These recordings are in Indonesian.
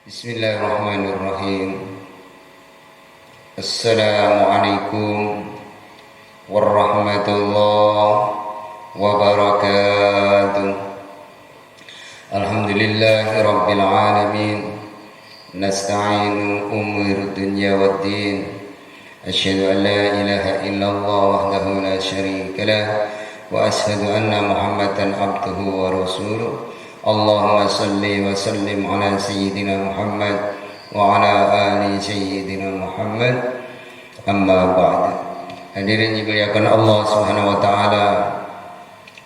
Bismillahirrahmanirrahim. Assalamualaikum warahmatullahi wabarakatuh. Alhamdulillahi rabbil alamin. Nasta'inu umur dunya waddin. Asyhadu an la ilaha illallah wahdahu la syarika lah wa asyhadu anna Muhammadan abduhu wa rasuluh. Allahumma salli wa sallim ala sayyidina Muhammad wa ala ali sayyidina Muhammad. Amma ba'd. Hadirin dimuliakan Allah Subhanahu wa taala,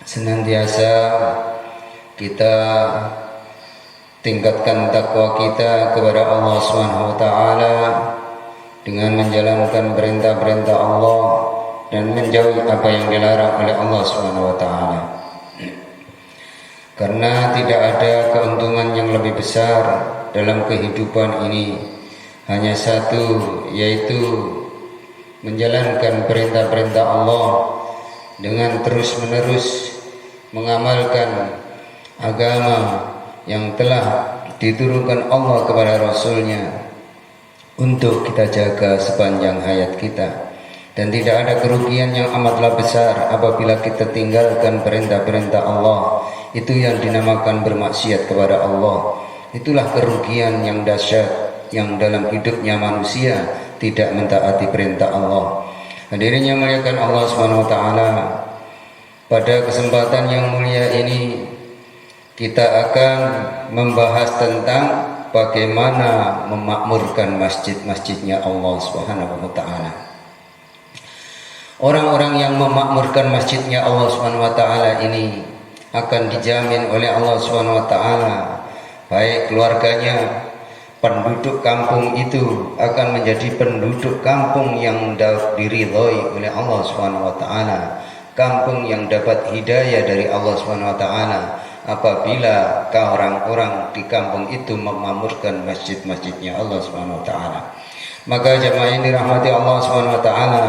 senantiasa kita tingkatkan takwa kita kepada Allah Subhanahu wa taala dengan menjalankan perintah-perintah Allah dan menjauhi apa yang dilarang oleh Allah Subhanahu wa taala. Karena tidak ada keuntungan yang lebih besar dalam kehidupan ini, hanya satu, yaitu menjalankan perintah-perintah Allah dengan terus-menerus mengamalkan agama yang telah diturunkan Allah kepada Rasul-Nya untuk kita jaga sepanjang hayat kita. Dan tidak ada kerugian yang amatlah besar apabila kita tinggalkan perintah-perintah Allah. Itu yang dinamakan bermaksiat kepada Allah. Itulah kerugian yang dahsyat yang dalam hidupnya manusia tidak mentaati perintah Allah. Hadirin yang muliakan Allah Subhanahu wa taala, pada kesempatan yang mulia ini kita akan membahas tentang bagaimana memakmurkan masjid-masjidnya Allah Subhanahu wa taala. Orang-orang yang memakmurkan masjidnya Allah Subhanahu wa taala ini akan dijamin oleh Allah Subhanahu wa taala, baik keluarganya, penduduk kampung itu akan menjadi penduduk kampung yang diridhoi oleh Allah Subhanahu wa taala, kampung yang dapat hidayah dari Allah Subhanahu wa taala apabila orang-orang di kampung itu memakmurkan masjid-masjidnya Allah Subhanahu wa taala. Maka jemaah yang dirahmati Allah Subhanahu wa taala,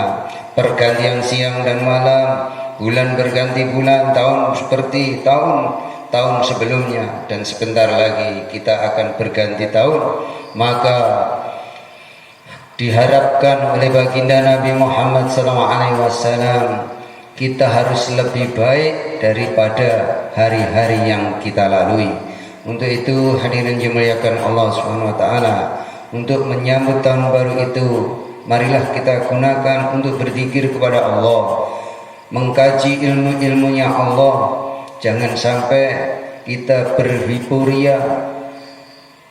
pergantian siang dan malam, bulan berganti bulan, tahun seperti tahun sebelumnya, dan sebentar lagi kita akan berganti tahun. Maka diharapkan oleh baginda Nabi Muhammad SAW, kita harus lebih baik daripada hari-hari yang kita lalui. Untuk itu hadirin dimuliakan Allah Subhanahu wa taala, untuk menyambut tahun baru itu, marilah kita gunakan untuk berzikir kepada Allah, mengkaji ilmu-ilmunya Allah. Jangan sampai kita berhiporia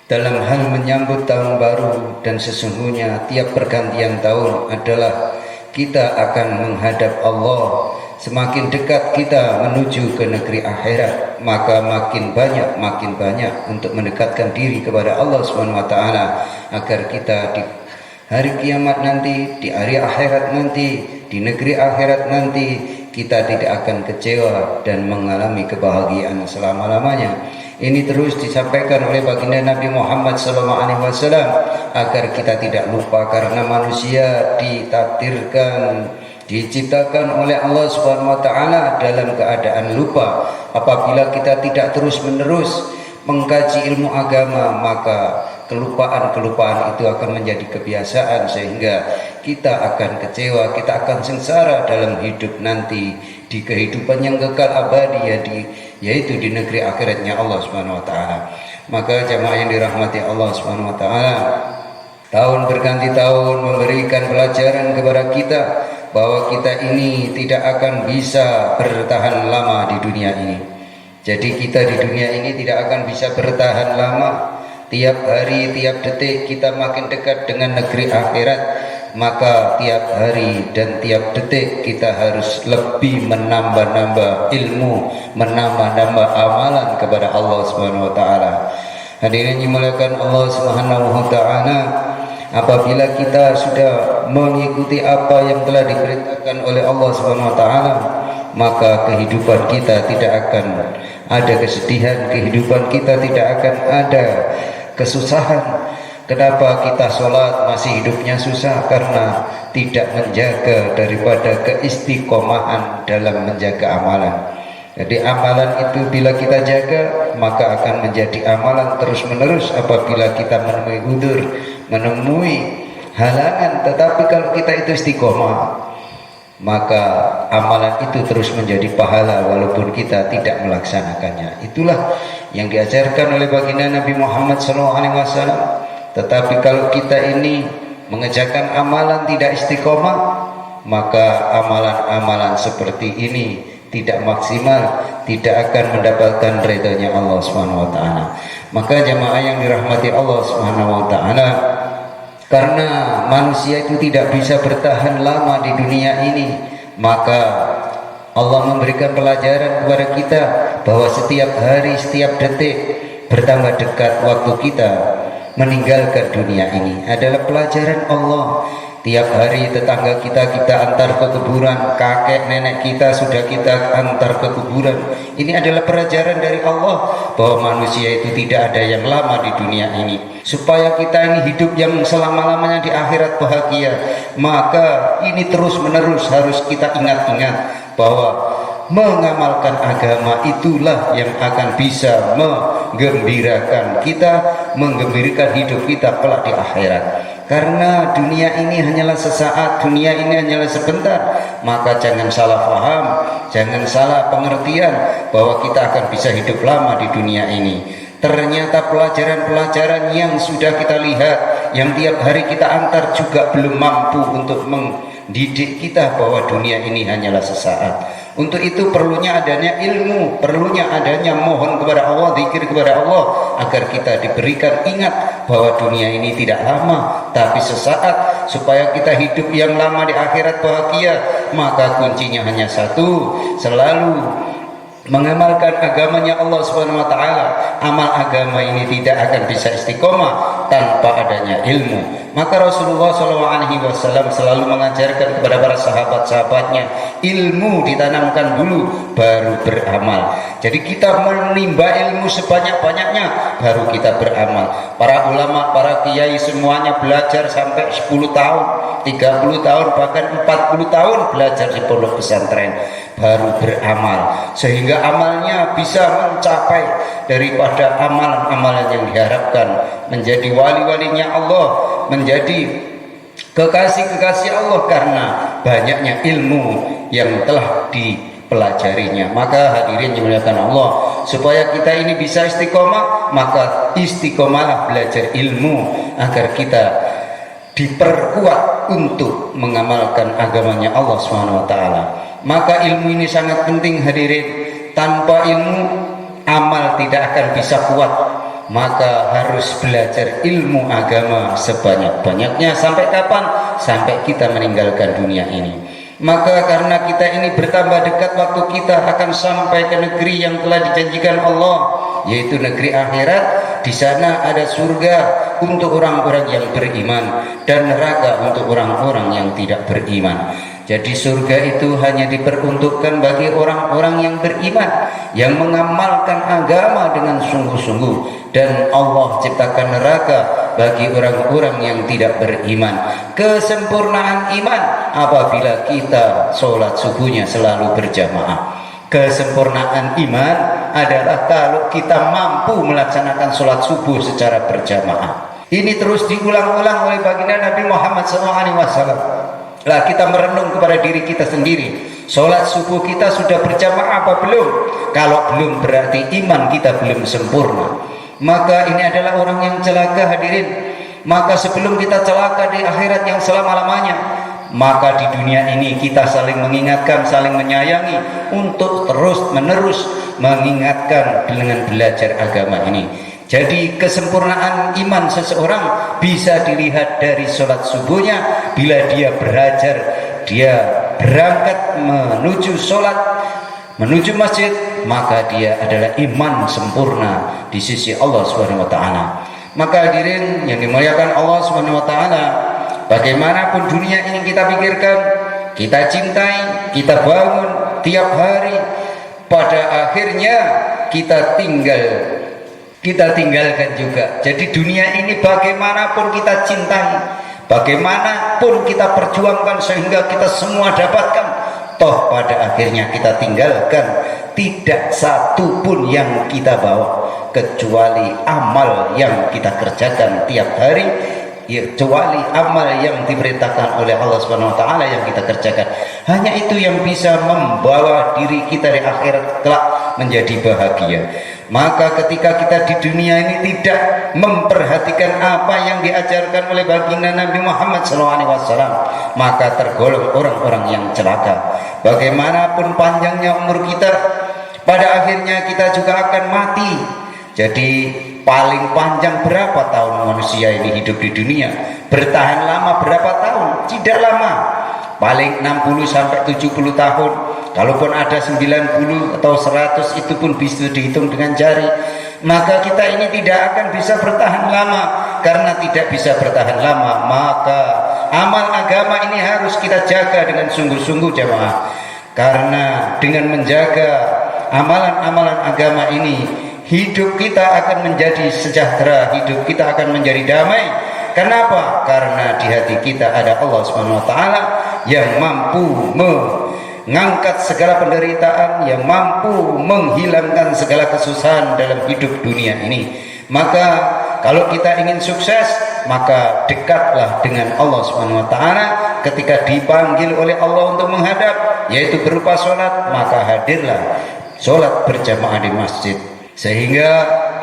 dalam hal menyambut tahun baru, dan sesungguhnya tiap pergantian tahun adalah kita akan menghadap Allah. Semakin dekat kita menuju ke negeri akhirat, maka makin banyak untuk mendekatkan diri kepada Allah Subhanahu wa taala, agar kita di hari kiamat nanti, di hari akhirat nanti, di negeri akhirat nanti, kita tidak akan kecewa dan mengalami kebahagiaan selama-lamanya. Ini terus disampaikan oleh baginda Nabi Muhammad SAW agar kita tidak lupa, karena manusia ditakdirkan, diciptakan oleh Allah Subhanahu wa taala dalam keadaan lupa. Apabila kita tidak terus-menerus mengkaji ilmu agama, maka kelupaan-kelupaan itu akan menjadi kebiasaan, sehingga kita akan kecewa, kita akan sengsara dalam hidup nanti, di kehidupan yang kekal abadi, yaitu di negeri akhiratnya Allah Subhanahu wa taala. Maka jemaah yang dirahmati Allah Subhanahu wa taala, tahun berganti tahun memberikan pelajaran kepada kita bahwa kita ini tidak akan bisa bertahan lama di dunia ini. Jadi kita di dunia ini tidak akan bisa bertahan lama. Tiap hari, tiap detik kita makin dekat dengan negeri akhirat. Maka tiap hari dan tiap detik kita harus lebih menambah-nambah ilmu, menambah-nambah amalan kepada Allah Subhanahu wa taala. Hadirin dimuliakan Allah Subhanahu wa taala, apabila kita sudah mengikuti apa yang telah diperintahkan oleh Allah Subhanahu wa taala, maka kehidupan kita tidak akan ada kesedihan, kehidupan kita tidak akan ada kesusahan. Kenapa kita sholat masih hidupnya susah? Karena tidak menjaga daripada keistiqomahan dalam menjaga amalan. Jadi amalan itu bila kita jaga maka akan menjadi amalan terus menerus. Apabila kita menemui udzur, menemui halangan, tetapi kalau kita itu istiqomah maka amalan itu terus menjadi pahala walaupun kita tidak melaksanakannya. Itulah yang diajarkan oleh baginda Nabi Muhammad SAW. Tetapi kalau kita ini mengerjakan amalan tidak istiqomah, maka amalan-amalan seperti ini tidak maksimal, tidak akan mendapatkan ridhonya Allah Subhanahu wa taala. Maka jamaah yang dirahmati Allah Subhanahu wa taala, karena manusia itu tidak bisa bertahan lama di dunia ini, maka Allah memberikan pelajaran kepada kita bahwa setiap hari, setiap detik bertambah dekat waktu kita meninggalkan dunia ini adalah pelajaran Allah. Tiap hari tetangga kita antar ke kuburan, kakek nenek kita sudah kita antar ke kuburan. Ini adalah pelajaran dari Allah bahwa manusia itu tidak ada yang lama di dunia ini. Supaya kita ini hidup yang selama-lamanya di akhirat bahagia, maka ini terus menerus harus kita ingat-ingat bahwa mengamalkan agama itulah yang akan bisa menggembirakan kita, menggembirakan hidup kita kelak di akhirat. Karena dunia ini hanyalah sesaat, dunia ini hanyalah sebentar. Maka jangan salah paham, jangan salah pengertian bahwa kita akan bisa hidup lama di dunia ini. Ternyata pelajaran-pelajaran yang sudah kita lihat, yang tiap hari kita antar juga belum mampu untuk mendidik kita bahwa dunia ini hanyalah sesaat. Untuk itu perlunya adanya ilmu, perlunya adanya mohon kepada Allah, zikir kepada Allah, agar kita diberikan ingat bahwa dunia ini tidak lama tapi sesaat. Supaya kita hidup yang lama di akhirat bahagia, maka kuncinya hanya satu, selalu mengamalkan agamanya Allah Subhanahu wa taala. Amal agama ini tidak akan bisa istiqomah tanpa adanya ilmu. Maka Rasulullah SAW selalu mengajarkan kepada para sahabat-sahabatnya, ilmu ditanamkan dulu baru beramal. Jadi kita menimba ilmu sebanyak-banyaknya baru kita beramal. Para ulama, para kiai semuanya belajar sampai 10 tahun, 30 tahun, bahkan 40 tahun belajar di pondok pesantren baru beramal, sehingga amalnya bisa mencapai daripada amalan-amalan yang diharapkan, menjadi wali-walinya Allah, menjadi kekasih-kekasih Allah karena banyaknya ilmu yang telah dipelajarinya. Maka hadirin yang dimuliakan Allah, supaya kita ini bisa istiqomah, maka istiqomahlah belajar ilmu agar kita diperkuat untuk mengamalkan agamanya Allah Subhanahu wa taala. Maka ilmu ini sangat penting hadirin. Tanpa ilmu amal tidak akan bisa kuat. Maka harus belajar ilmu agama sebanyak-banyaknya. Sampai kapan? Sampai kita meninggalkan dunia ini. Maka karena kita ini bertambah dekat waktu kita akan sampai ke negeri yang telah dijanjikan Allah, yaitu negeri akhirat. Di sana ada surga untuk orang-orang yang beriman dan neraka untuk orang-orang yang tidak beriman. Jadi surga itu hanya diperuntukkan bagi orang-orang yang beriman, yang mengamalkan agama dengan sungguh-sungguh. Dan Allah ciptakan neraka bagi orang-orang yang tidak beriman. Kesempurnaan iman apabila kita sholat subuhnya selalu berjamaah. Kesempurnaan iman adalah kalau kita mampu melaksanakan sholat subuh secara berjamaah. Ini terus diulang-ulang oleh baginda Nabi Muhammad SAW. Lah kita merenung kepada diri kita sendiri, sholat subuh kita sudah berjamaah apa belum? Kalau belum berarti iman kita belum sempurna. Maka ini adalah orang yang celaka hadirin. Maka sebelum kita celaka di akhirat yang selama-lamanya, maka di dunia ini kita saling mengingatkan, saling menyayangi untuk terus menerus mengingatkan dengan belajar agama ini. Jadi kesempurnaan iman seseorang bisa dilihat dari sholat subuhnya. Bila dia belajar, dia berangkat menuju sholat, menuju masjid, maka dia adalah iman sempurna di sisi Allah Subhanahu wa taala. Maka hadirin yang dimuliakan Allah Subhanahu wa taala, bagaimanapun dunia ini kita pikirkan, kita cintai, kita bangun tiap hari, pada akhirnya kita tinggalkan juga. Jadi dunia ini bagaimanapun kita cintai, bagaimanapun kita perjuangkan sehingga kita semua dapatkan, toh pada akhirnya kita tinggalkan, tidak satu pun yang kita bawa kecuali amal yang kita kerjakan tiap hari, kecuali amal yang diperintahkan oleh Allah Subhanahu wa taala yang kita kerjakan. Hanya itu yang bisa membawa diri kita di akhirat kelak menjadi bahagia. Maka ketika kita di dunia ini tidak memperhatikan apa yang diajarkan oleh baginda Nabi Muhammad SAW, maka tergolong orang-orang yang celaka. Bagaimanapun panjangnya umur kita, pada akhirnya kita juga akan mati. Jadi paling panjang berapa tahun manusia ini hidup di dunia? Bertahan lama berapa tahun? Tidak lama, paling 60 sampai 70 tahun. Kalaupun ada 90 atau 100, itu pun bisa dihitung dengan jari. Maka kita ini tidak akan bisa bertahan lama. Karena tidak bisa bertahan lama, maka amal agama ini harus kita jaga dengan sungguh-sungguh jamaah. Karena dengan menjaga amalan-amalan agama ini, hidup kita akan menjadi sejahtera, hidup kita akan menjadi damai. Kenapa? Karena di hati kita ada Allah Subhanahu wa taala yang mampu mengangkat segala penderitaan, yang mampu menghilangkan segala kesusahan dalam hidup dunia ini. Maka kalau kita ingin sukses, maka dekatlah dengan Allah Subhanahu wa taala. Ketika dipanggil oleh Allah untuk menghadap, yaitu berupa sholat, maka hadirlah sholat berjamaah di masjid, sehingga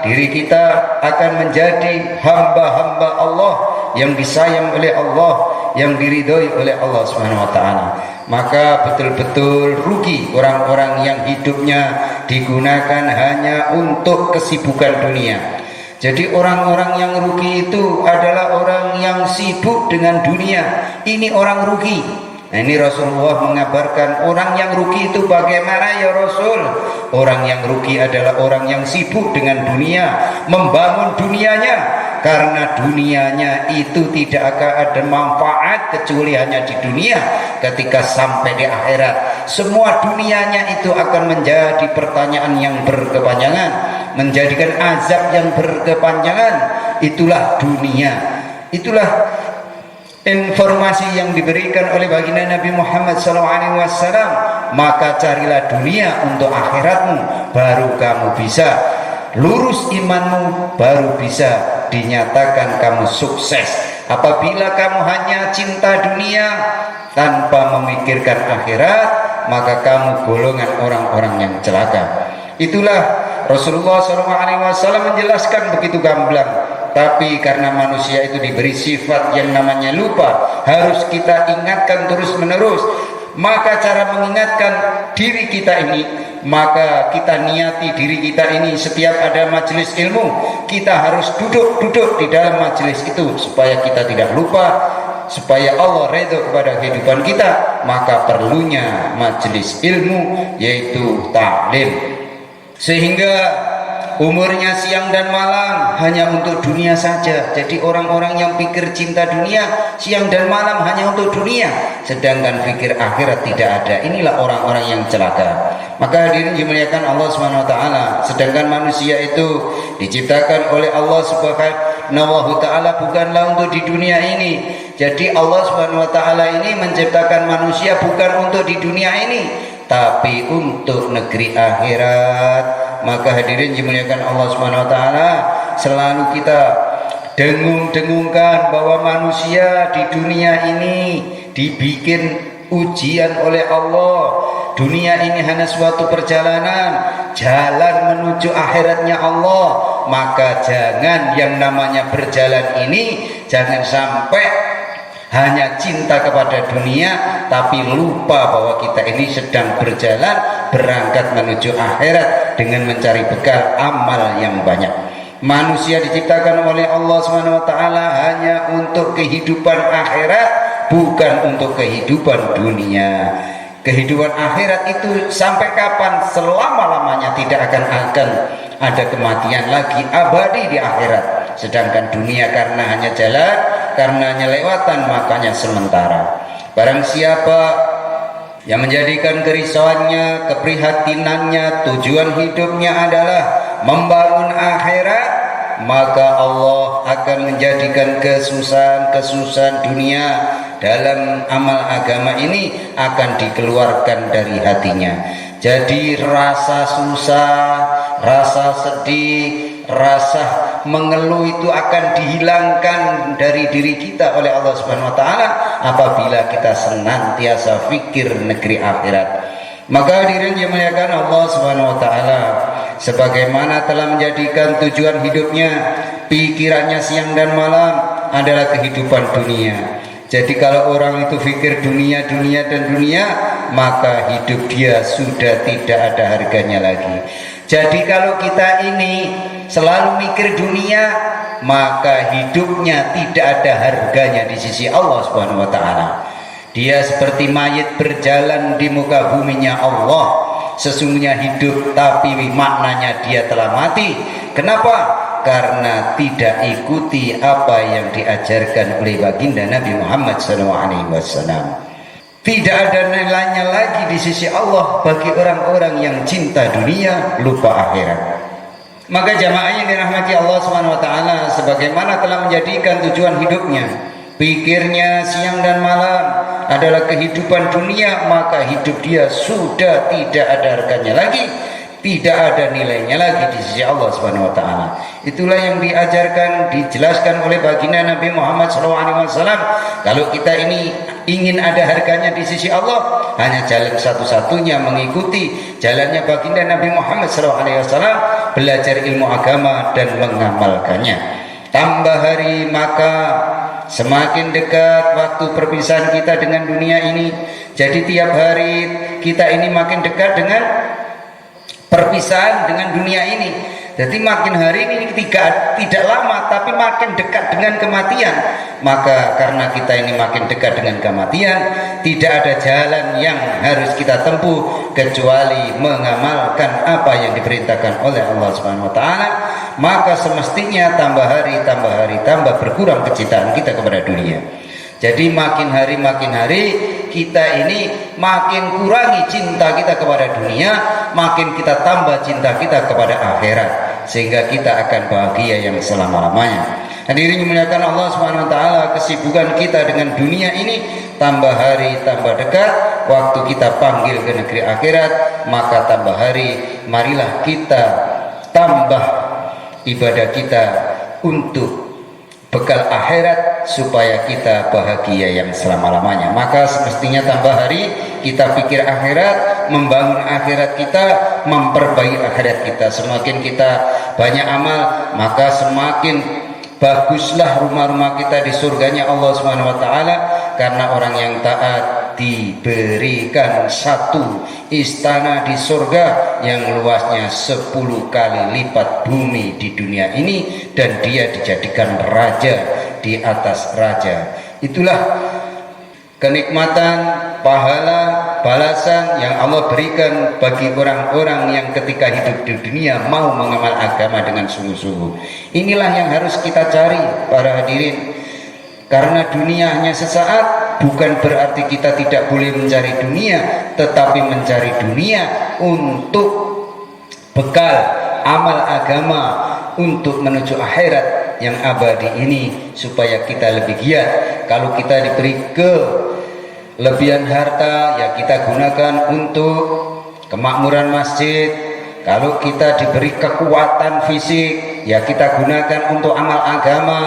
diri kita akan menjadi hamba-hamba Allah yang disayang oleh Allah, yang diridhoi oleh Allah Subhanahu wa taala. Maka betul-betul rugi orang-orang yang hidupnya digunakan hanya untuk kesibukan dunia. Jadi orang-orang yang rugi itu adalah orang yang sibuk dengan dunia. Ini orang rugi. Nah, ini Rasulullah mengabarkan orang yang rugi itu bagaimana ya Rasul? Orang yang rugi adalah orang yang sibuk dengan dunia, membangun dunianya. Karena dunianya itu tidak akan ada manfaat kecuali hanya di dunia. Ketika sampai di akhirat, semua dunianya itu akan menjadi pertanyaan yang berkepanjangan, menjadikan azab yang berkepanjangan. Itulah dunia. Itulah informasi yang diberikan oleh baginda Nabi Muhammad SAW. Maka carilah dunia untuk akhiratmu, baru kamu bisa lurus imanmu, baru bisa dinyatakan kamu sukses. Apabila kamu hanya cinta dunia tanpa memikirkan akhirat, maka kamu golongan orang-orang yang celaka. Itulah Rasulullah SAW menjelaskan begitu gamblang. Tapi karena manusia itu diberi sifat yang namanya lupa, harus kita ingatkan terus menerus. Maka cara mengingatkan diri kita ini, maka kita niati diri kita ini setiap ada majelis ilmu, kita harus duduk di dalam majelis itu supaya kita tidak lupa, supaya Allah ridho kepada kehidupan kita. Maka perlunya majelis ilmu, yaitu taklim. Sehingga umurnya siang dan malam hanya untuk dunia saja. Jadi orang-orang yang pikir cinta dunia, siang dan malam hanya untuk dunia, sedangkan pikir akhirat tidak ada. Inilah orang-orang yang celaka. Maka hadirin dimuliakan Allah Subhanahu wa taala, sedangkan manusia itu diciptakan oleh Allah Subhanahu wa taala bukanlah untuk di dunia ini. Jadi Allah Subhanahu wa taala ini menciptakan manusia bukan untuk di dunia ini, tapi untuk negeri akhirat. Maka hadirin dimuliakan Allah Subhanahu wa taala, selalu kita dengung-dengungkan bahwa manusia di dunia ini dibikin ujian oleh Allah. Dunia ini hanya suatu perjalanan, jalan menuju akhiratnya Allah. Maka jangan yang namanya berjalan ini, jangan sampai hanya cinta kepada dunia, tapi lupa bahwa kita ini sedang berjalan berangkat menuju akhirat dengan mencari bekal amal yang banyak. Manusia diciptakan oleh Allah SWT hanya untuk kehidupan akhirat, bukan untuk kehidupan dunia. Kehidupan akhirat itu sampai kapan? Selama-lamanya tidak akan ada kematian lagi, abadi di akhirat. Sedangkan dunia karena hanya jalan, karena hanya lewatan, makanya sementara. Barang siapa yang menjadikan kerisauannya, keprihatinannya, tujuan hidupnya adalah membangun akhirat, maka Allah akan menjadikan kesusahan dunia dalam amal agama ini akan dikeluarkan dari hatinya. Jadi rasa susah, rasa sedih, rasa mengeluh itu akan dihilangkan dari diri kita oleh Allah Subhanahu wa taala apabila kita senantiasa fikir negeri akhirat. Maka hadirin yang dimuliakan Allah Subhanahu wa taala, sebagaimana telah menjadikan tujuan hidupnya, pikirannya siang dan malam adalah kehidupan dunia. Jadi kalau orang itu fikir dunia, dunia dan dunia, maka hidup dia sudah tidak ada harganya lagi. Jadi kalau kita ini selalu mikir dunia, maka hidupnya tidak ada harganya di sisi Allah Subhanahu wa taala. Dia seperti mayit berjalan di muka buminya Allah. Sesungguhnya hidup tapi maknanya dia telah mati. Kenapa? Karena tidak ikuti apa yang diajarkan oleh baginda Nabi Muhammad SAW. Tidak ada nilainya lagi di sisi Allah bagi orang-orang yang cinta dunia, lupa akhirat. Maka jamaah yang dirahmati Allah SWT, sebagaimana telah menjadikan tujuan hidupnya, pikirnya siang dan malam adalah kehidupan dunia, maka hidup dia sudah tidak ada harganya lagi, tidak ada nilainya lagi di sisi Allah Subhanahu wa taala. Itulah yang diajarkan, dijelaskan oleh baginda Nabi Muhammad SAW. Kalau kita ini ingin ada harganya di sisi Allah, hanya jalan satu-satunya mengikuti jalannya baginda Nabi Muhammad SAW, belajar ilmu agama dan mengamalkannya. Tambah hari maka semakin dekat waktu perpisahan kita dengan dunia ini. Jadi tiap hari kita ini makin dekat dengan perpisahan dengan dunia ini. Jadi makin hari ini tidak lama tapi makin dekat dengan kematian. Maka karena kita ini makin dekat dengan kematian, tidak ada jalan yang harus kita tempuh kecuali mengamalkan apa yang diperintahkan oleh Allah Subhanahu wa taala. Maka semestinya tambah hari tambah berkurang kecintaan kita kepada dunia. Jadi makin hari kita ini makin kurangi cinta kita kepada dunia, makin kita tambah cinta kita kepada akhirat, sehingga kita akan bahagia yang selama-lamanya. Hadirin dimuliakan Allah Subhanahu wa taala, kesibukan kita dengan dunia ini tambah hari tambah dekat waktu kita panggil ke negeri akhirat, maka tambah hari marilah kita tambah ibadah kita untuk bekal akhirat supaya kita bahagia yang selama-lamanya. Maka semestinya tambah hari kita pikir akhirat, membangun akhirat kita, memperbaiki akhirat kita. Semakin kita banyak amal, maka semakin baguslah rumah-rumah kita di surganya Allah Subhanahu wa taala, karena orang yang taat diberikan satu istana di surga yang luasnya 10 kali lipat bumi di dunia ini, dan dia dijadikan raja di atas raja. Itulah kenikmatan, pahala, balasan yang Allah berikan bagi orang-orang yang ketika hidup di dunia mau mengamal agama dengan sungguh-sungguh. Inilah yang harus kita cari para hadirin. Karena dunia hanya sesaat, bukan berarti kita tidak boleh mencari dunia, tetapi mencari dunia untuk bekal amal agama untuk menuju akhirat yang abadi ini, supaya kita lebih giat. Kalau kita diberi kelebihan harta, ya kita gunakan untuk kemakmuran masjid. Kalau kita diberi kekuatan fisik, ya kita gunakan untuk amal agama.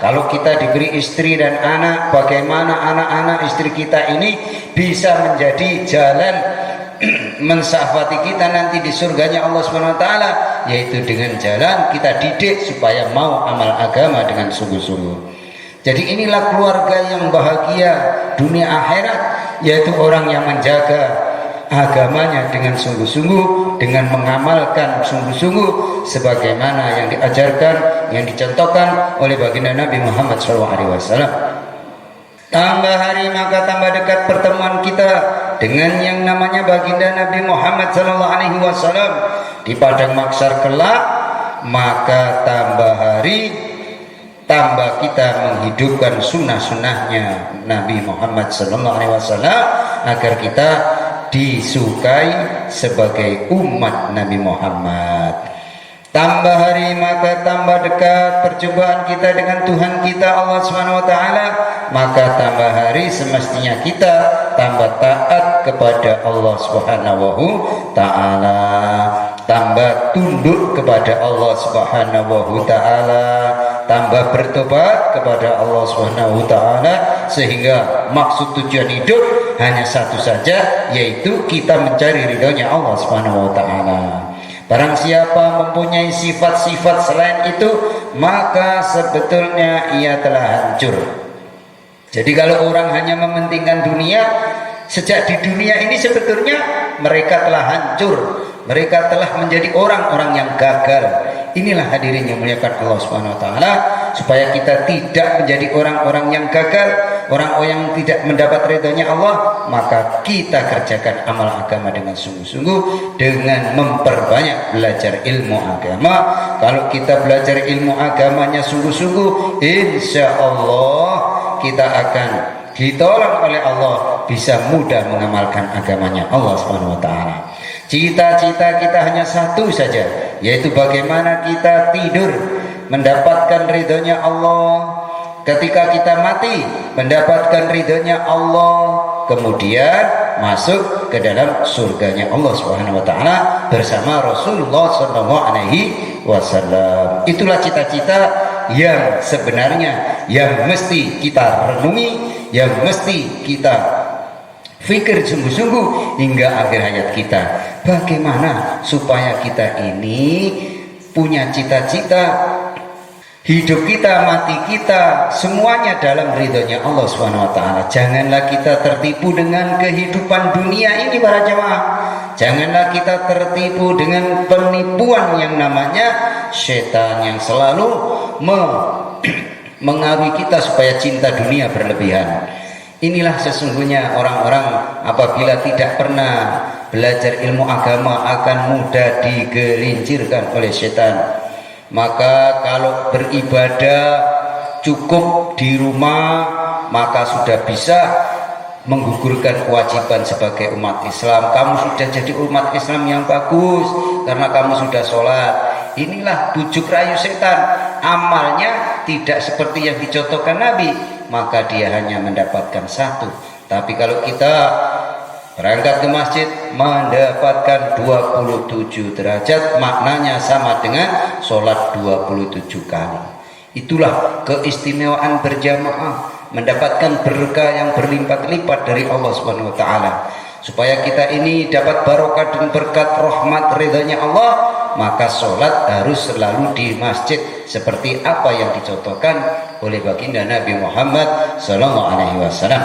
Kalau kita diberi istri dan anak, bagaimana anak-anak istri kita ini bisa menjadi jalan mensafati kita nanti di surganya Allah Subhanahu wa taala, yaitu dengan jalan kita didik supaya mau amal agama dengan sungguh-sungguh. Jadi inilah keluarga yang bahagia dunia akhirat, yaitu orang yang menjaga agamanya dengan sungguh-sungguh, dengan mengamalkan sungguh-sungguh sebagaimana yang diajarkan, yang dicontohkan oleh baginda Nabi Muhammad SAW. Tambah hari maka tambah dekat pertemuan kita dengan yang namanya baginda Nabi Muhammad SAW di padang mahsyar kelak. Maka tambah hari tambah kita menghidupkan sunnah-sunnahnya Nabi Muhammad SAW agar kita disukai sebagai umat Nabi Muhammad. Tambah hari maka tambah dekat perjumpaan kita dengan Tuhan kita Allah Subhanahu wa taala, maka tambah hari semestinya kita tambah taat kepada Allah Subhanahu taala, tambah tunduk kepada Allah Subhanahu taala, tambah bertobat kepada Allah Subhanahu taala, sehingga maksud tujuan hidup hanya satu saja, yaitu kita mencari ridhonya Allah Subhanahu taala. Barang siapa mempunyai sifat-sifat selain itu, maka sebetulnya ia telah hancur. Jadi kalau orang hanya mementingkan dunia, sejak di dunia ini sebetulnya mereka telah hancur, mereka telah menjadi orang-orang yang gagal. Inilah hadirin yang muliakan Allah Subhanahu wa taala, supaya kita tidak menjadi orang-orang yang gagal, orang-orang yang tidak mendapat ridhonya Allah, maka kita kerjakan amal agama dengan sungguh-sungguh, dengan memperbanyak belajar ilmu agama. Kalau kita belajar ilmu agamanya sungguh-sungguh, insya Allah kita akan ditolong oleh Allah, bisa mudah mengamalkan agamanya Allah Subhanahu wa taala. Cita-cita kita hanya satu saja, yaitu bagaimana kita tidur mendapatkan ridhonya Allah, ketika kita mati mendapatkan ridhonya Allah, kemudian masuk ke dalam surganya Allah Subhanahu wa taala bersama Rasulullah sallallahu alaihi wasallam. Itulah cita-cita yang sebenarnya yang mesti kita renungi, yang mesti kita fikir sungguh-sungguh hingga akhir hayat kita. Bagaimana supaya kita ini punya cita-cita, hidup kita, mati kita, semuanya dalam ridhonya Allah Subhanahu wa taala. Janganlah kita tertipu dengan kehidupan dunia ini para jemaah. Janganlah kita tertipu dengan penipuan yang namanya setan, yang selalu mengaruhi kita supaya cinta dunia berlebihan. Inilah sesungguhnya orang-orang apabila tidak pernah belajar ilmu agama akan mudah digelincirkan oleh setan. Maka kalau beribadah cukup di rumah, maka sudah bisa menggugurkan kewajiban sebagai umat Islam. Kamu sudah jadi umat Islam yang bagus karena kamu sudah sholat. Inilah bujuk rayu setan. Amalnya tidak seperti yang dicontohkan Nabi, maka dia hanya mendapatkan satu. Tapi kalau kita berangkat ke masjid mendapatkan 27 derajat, maknanya sama dengan sholat 27 kali. Itulah keistimewaan berjamaah, mendapatkan berkah yang berlipat-lipat dari Allah Subhanahu wa taala. Supaya kita ini dapat barokah dan berkat rahmat ridhonya Allah, maka sholat harus selalu di masjid seperti apa yang dicontohkan oleh baginda Nabi Muhammad sallallahu alaihi wasallam.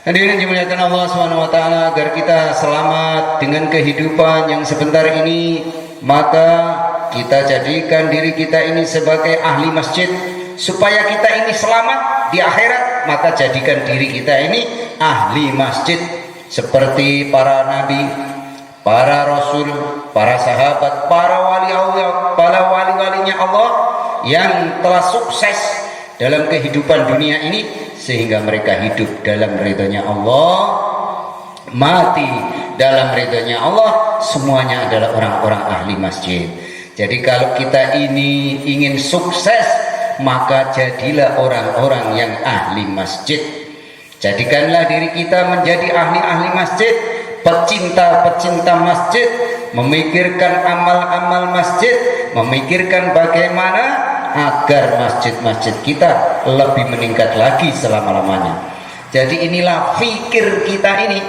Hadirin dimuliakan Allah Subhanahu wa taala, agar kita selamat dengan kehidupan yang sebentar ini, maka kita jadikan diri kita ini sebagai ahli masjid. Supaya kita ini selamat di akhirat, maka jadikan diri kita ini ahli masjid seperti para nabi, para rasul, para sahabat, para wali Allah, para wali-walinya Allah yang telah sukses dalam kehidupan dunia ini, sehingga mereka hidup dalam ridhonya Allah, mati dalam ridhonya Allah, semuanya adalah orang-orang ahli masjid. Jadi kalau kita ini ingin sukses, maka jadilah orang-orang yang ahli masjid. Jadikanlah diri kita menjadi ahli-ahli masjid, pecinta-pecinta masjid, memikirkan amal-amal masjid, memikirkan bagaimana agar masjid-masjid kita lebih meningkat lagi selama-lamanya. Jadi inilah fikir kita ini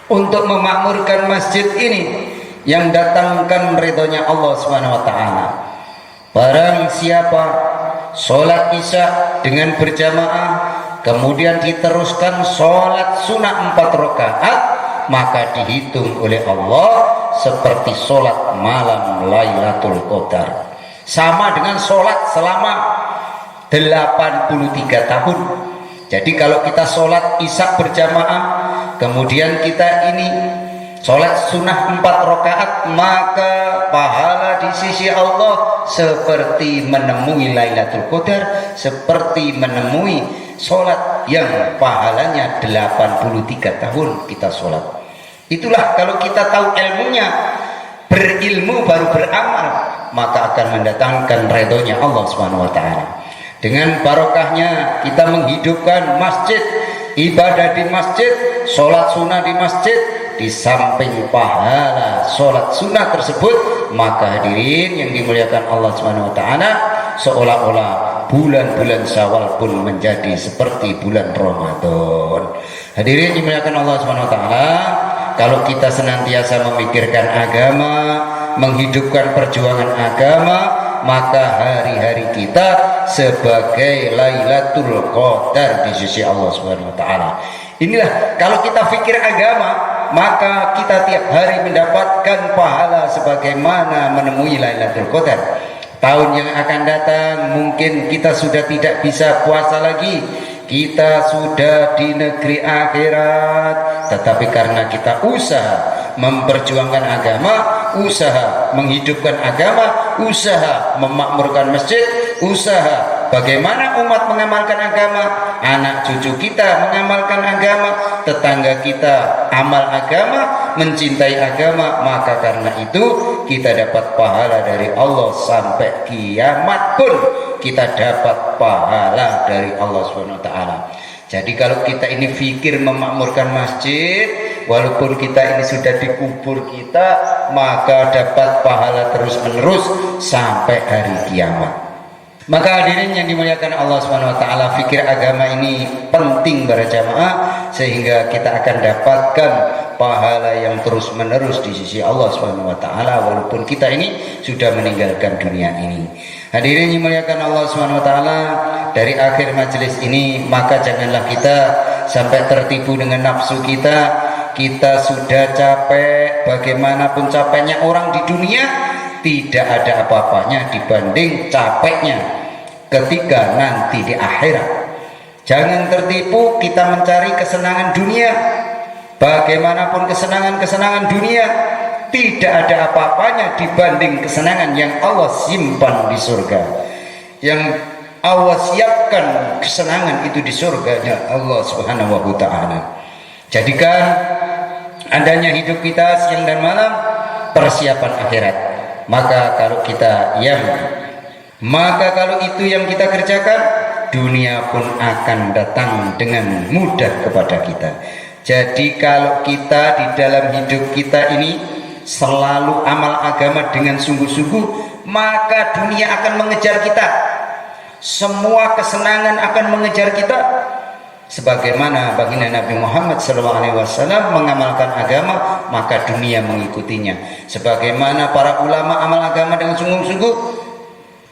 untuk memakmurkan masjid ini yang datangkan ridhonya Allah Subhanahu wa taala. Barang siapa sholat isya dengan berjamaah, kemudian diteruskan sholat sunnah 4 rakaat, maka dihitung oleh Allah seperti sholat malam Lailatul Qadar, sama dengan sholat selama 83 tahun. Jadi kalau kita sholat isya berjamaah, kemudian kita ini sholat sunnah 4 rakaat, maka pahala di sisi Allah seperti menemui Lailatul Qadar, seperti menemui sholat yang pahalanya 83 tahun kita sholat. Itulah kalau kita tahu ilmunya, berilmu baru beramal, maka akan mendatangkan ridhonya Allah Subhanahu wa taala. Dengan barokahnya kita menghidupkan masjid, ibadah di masjid, sholat sunnah di masjid, di samping pahala sholat sunnah tersebut, maka hadirin yang dimuliakan Allah Subhanahu wa taala, seolah-olah bulan-bulan Syawal pun menjadi seperti bulan Ramadan. Hadirin dimuliakan Allah Subhanahu wa taala, kalau kita senantiasa memikirkan agama, menghidupkan perjuangan agama, maka hari-hari kita sebagai Lailatul Qadar di sisi Allah Subhanahu wa taala. Inilah kalau kita pikir agama, maka kita tiap hari mendapatkan pahala sebagaimana menemui Lailatul Qadar. Tahun yang akan datang mungkin kita sudah tidak bisa puasa lagi, kita sudah di negeri akhirat, tetapi karena kita usaha memperjuangkan agama, usaha menghidupkan agama, usaha memakmurkan masjid, usaha bagaimana umat mengamalkan agama, anak cucu kita mengamalkan agama, tetangga kita amal agama, mencintai agama, maka karena itu kita dapat pahala dari Allah sampai kiamat pun kita dapat pahala dari Allah Subhanahu wa taala. Jadi kalau kita ini fikir memakmurkan masjid, walaupun kita ini sudah dikubur kita, maka dapat pahala terus menerus sampai hari kiamat. Maka hadirin yang dimuliakan Allah Subhanahu wa taala, fikir agama ini penting para jamaah, sehingga kita akan dapatkan pahala yang terus menerus di sisi Allah Subhanahu wa taala walaupun kita ini sudah meninggalkan dunia ini. Hadirin yang dimuliakan Allah Subhanahu wa taala, dari akhir majelis ini maka janganlah kita sampai tertipu dengan nafsu kita. Kita sudah capek, bagaimanapun capeknya orang di dunia, tidak ada apa-apanya dibanding capeknya ketika nanti di akhirat. Jangan tertipu kita mencari kesenangan dunia. Bagaimanapun kesenangan-kesenangan dunia, tidak ada apa-apanya dibanding kesenangan yang Allah simpan di surga, yang Allah siapkan kesenangan itu di surganya Allah Subhanahu wa taala. Jadikan adanya hidup kita siang dan malam persiapan akhirat. Maka kalau itu yang kita kerjakan, dunia pun akan datang dengan mudah kepada kita. Jadi kalau kita di dalam hidup kita ini selalu amal agama dengan sungguh-sungguh, maka dunia akan mengejar kita, semua kesenangan akan mengejar kita. Sebagaimana baginda Nabi Muhammad SAW mengamalkan agama, maka dunia mengikutinya. Sebagaimana para ulama amal agama dengan sungguh-sungguh,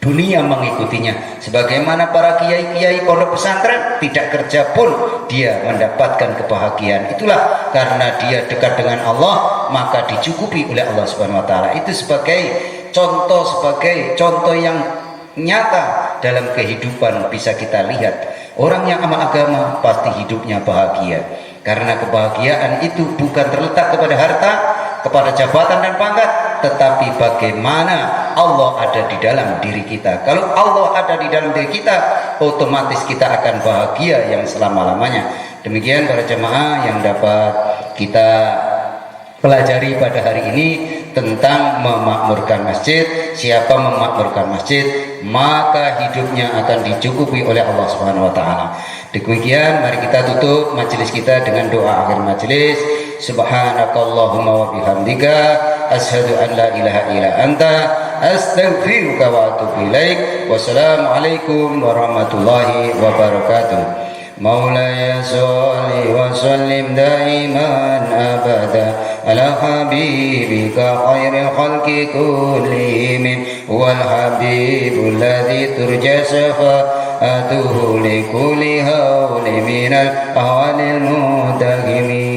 dunia mengikutinya. Sebagaimana para kiai-kiai pondok pesantren, tidak kerja pun dia mendapatkan kebahagiaan. Itulah karena dia dekat dengan Allah, maka dicukupi oleh Allah Subhanahu wa taala. Itu sebagai contoh yang nyata dalam kehidupan bisa kita lihat. Orang yang amal agama pasti hidupnya bahagia, karena kebahagiaan itu bukan terletak kepada harta, kepada jabatan dan pangkat, tetapi bagaimana Allah ada di dalam diri kita. Kalau Allah ada di dalam diri kita, otomatis kita akan bahagia yang selama-lamanya. Demikian para jemaah yang dapat kita pelajari pada hari ini tentang memakmurkan masjid. Siapa memakmurkan masjid, maka hidupnya akan dicukupi oleh Allah Subhanahu wa taala. Demikian mari kita tutup majelis kita dengan doa akhir majelis. Subhanakallahumma wa bihamdika asyhadu an la ilaha illa anta astaghfiruka wa atubu ilaik. Wassalamualaikum warahmatullahi wabarakatuh. مولاي صل وسلم دائما أبدا على حبيبك خير الخلق كلهم هو الحبيب الذي ترجى شفاعته لكل هول من الأهوال المدهمين.